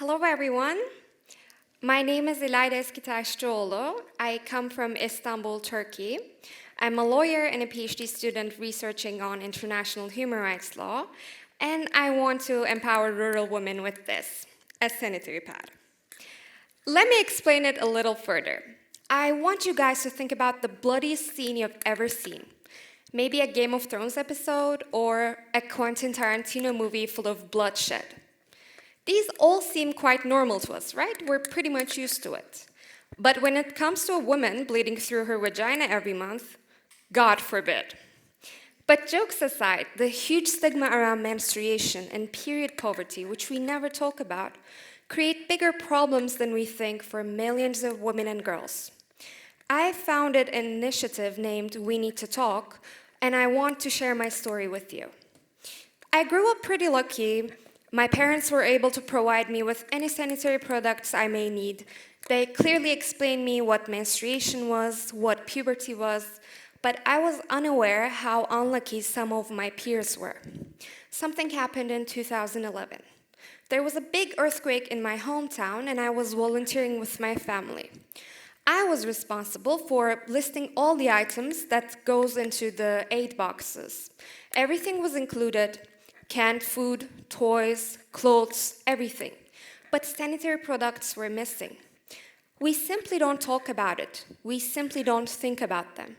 Hello everyone. My name is İlayda Eskitaşcioğlu. I come from Istanbul, Turkey. I'm a lawyer and a PhD student researching on international human rights law, and I want to empower rural women with this, a sanitary pad. Let me explain it a little further. I want you guys to think about the bloodiest scene you've ever seen. Maybe a Game of Thrones episode or a Quentin Tarantino movie full of bloodshed. These all seem quite normal to us, right? We're pretty much used to it. But when it comes to a woman bleeding through her vagina every month, God forbid. But jokes aside, the huge stigma around menstruation and period poverty, which we never talk about, create bigger problems than we think for millions of women and girls. I founded an initiative named We Need to Talk, and I want to share my story with you. I grew up pretty lucky. My parents were able to provide me with any sanitary products I may need. They clearly explained me what menstruation was, what puberty was, but I was unaware how unlucky some of my peers were. Something happened in 2011. There was a big earthquake in my hometown, and I was volunteering with my family. I was responsible for listing all the items that goes into the aid boxes. Everything was included: canned food, toys, clothes, everything. But sanitary products were missing. We simply don't talk about it. We simply don't think about them.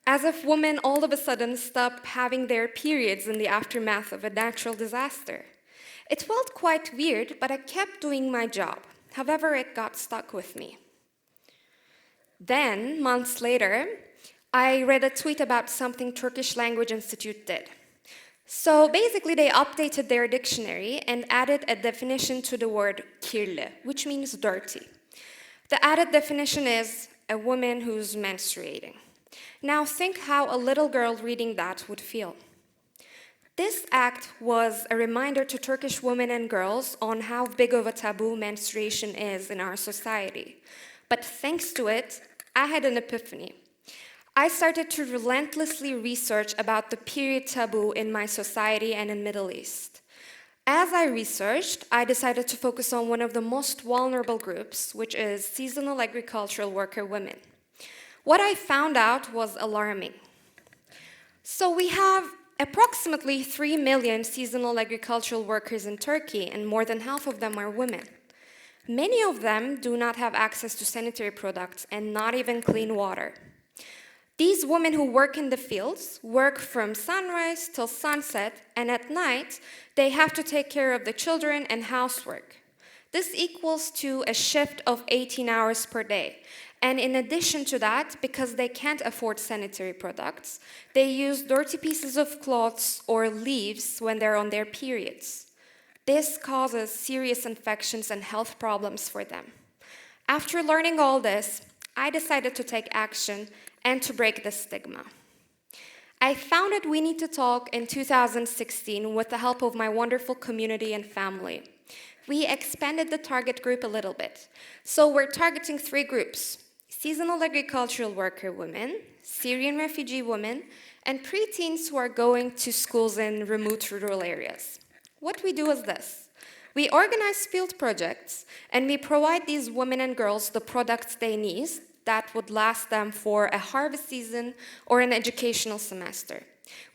As if women all of a sudden stop having their periods in the aftermath of a natural disaster. It felt quite weird, but I kept doing my job. However, it got stuck with me. Then, months later, I read a tweet about something Turkish Language Institute did. So basically, they updated their dictionary and added a definition to the word kirli, which means dirty. The added definition is a woman who's menstruating. Now think how a little girl reading that would feel. This act was a reminder to Turkish women and girls on how big of a taboo menstruation is in our society. But thanks to it, I had an epiphany. I started to relentlessly research about the period taboo in my society and in Middle East. As I researched, I decided to focus on one of the most vulnerable groups, which is seasonal agricultural worker women. What I found out was alarming. So we have approximately 3 million seasonal agricultural workers in Turkey, and more than half of them are women. Many of them do not have access to sanitary products and not even clean water. These women who work in the fields work from sunrise till sunset, and at night they have to take care of the children and housework. This equals to a shift of 18 hours per day. And in addition to that, because they can't afford sanitary products, they use dirty pieces of clothes or leaves when they're on their periods. This causes serious infections and health problems for them. After learning all this, I decided to take action and to break the stigma. I founded We Need to Talk in 2016 with the help of my wonderful community and family. We expanded the target group a little bit. So we're targeting 3 groups: seasonal agricultural worker women, Syrian refugee women, and preteens who are going to schools in remote rural areas. What we do is this. We organize field projects, and we provide these women and girls the products they need that would last them for a harvest season or an educational semester.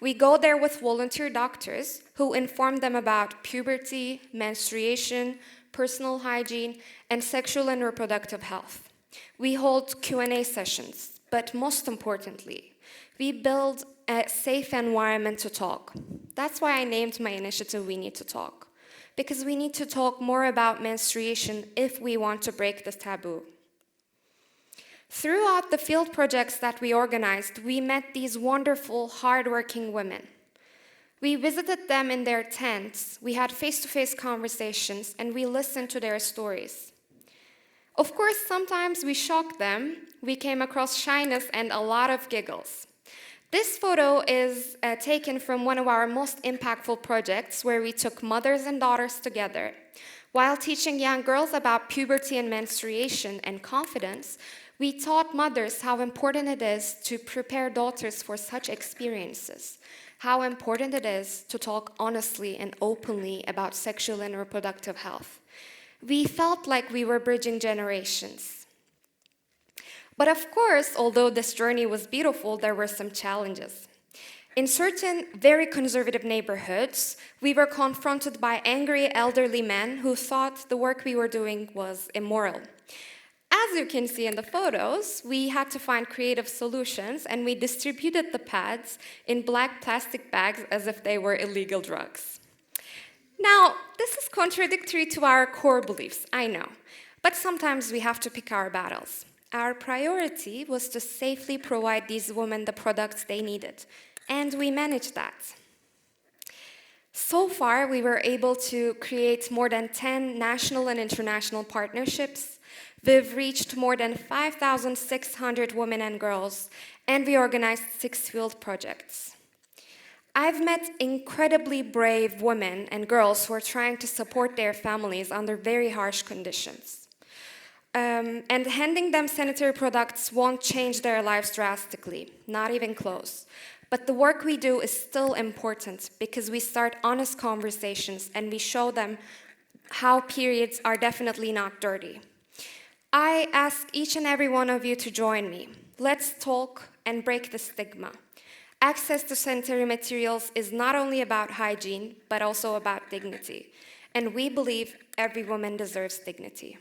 We go there with volunteer doctors who inform them about puberty, menstruation, personal hygiene, and sexual and reproductive health. We hold Q&A sessions, but most importantly, we build a safe environment to talk. That's why I named my initiative We Need to Talk, because we need to talk more about menstruation if we want to break this taboo. Throughout the field projects that we organized, we met these wonderful, hardworking women. We visited them in their tents, we had face-to-face conversations, and we listened to their stories. Of course, sometimes we shocked them. We came across shyness and a lot of giggles. This photo is taken from one of our most impactful projects where we took mothers and daughters together. While teaching young girls about puberty and menstruation and confidence, we taught mothers how important it is to prepare daughters for such experiences, how important it is to talk honestly and openly about sexual and reproductive health. We felt like we were bridging generations. But of course, although this journey was beautiful, there were some challenges. In certain very conservative neighborhoods, we were confronted by angry elderly men who thought the work we were doing was immoral. As you can see in the photos, we had to find creative solutions, and we distributed the pads in black plastic bags as if they were illegal drugs. Now, this is contradictory to our core beliefs, I know, but sometimes we have to pick our battles. Our priority was to safely provide these women the products they needed, and we managed that. So far, we were able to create more than 10 national and international partnerships. We've reached more than 5,600 women and girls, and we organized 6 field projects. I've met incredibly brave women and girls who are trying to support their families under very harsh conditions. And handing them sanitary products won't change their lives drastically, not even close. But the work we do is still important because we start honest conversations and we show them how periods are definitely not dirty. I ask each and every one of you to join me. Let's talk and break the stigma. Access to sanitary materials is not only about hygiene, but also about dignity. And we believe every woman deserves dignity.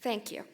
Thank you.